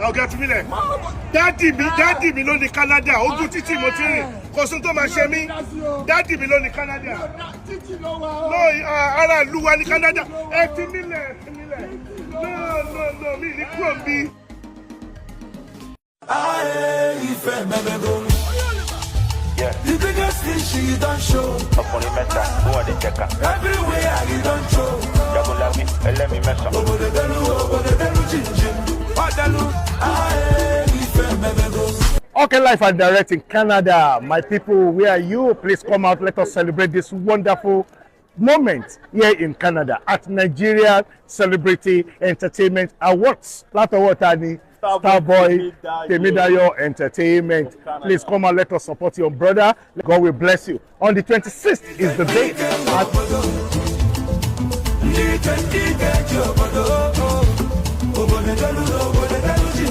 ọ̀gá fi mí lẹ̀. Dádì mi ló ní Canada. Ojú títì mo ti rìn. Kò sún tó máa ṣe mí. Dádì mi ló ní Canada. No, ara ìlú wa ní Canada. Ẹ fi mí lẹ̀. No, mi ní kúrò bí. Yeah. The biggest thing she don't show. Ọkùnrin mẹ́ta, who are the checker? Everywhere you don't show. Jagunlabi, ẹlẹ́mi mẹ́sàn. Obodedelu jinjin. Ọ̀dẹ́lu, Ife mẹ́mẹ́go. Okay, live and direct in Canada. My people, where are you? Please come out. Let us celebrate this wonderful moment here in Canada at Nigerian Celebrity Entertainment Awards. Latawotani Starboy Temidayo Entertainment. Please come and let us support your brother. God will bless you. On the 26th is the date.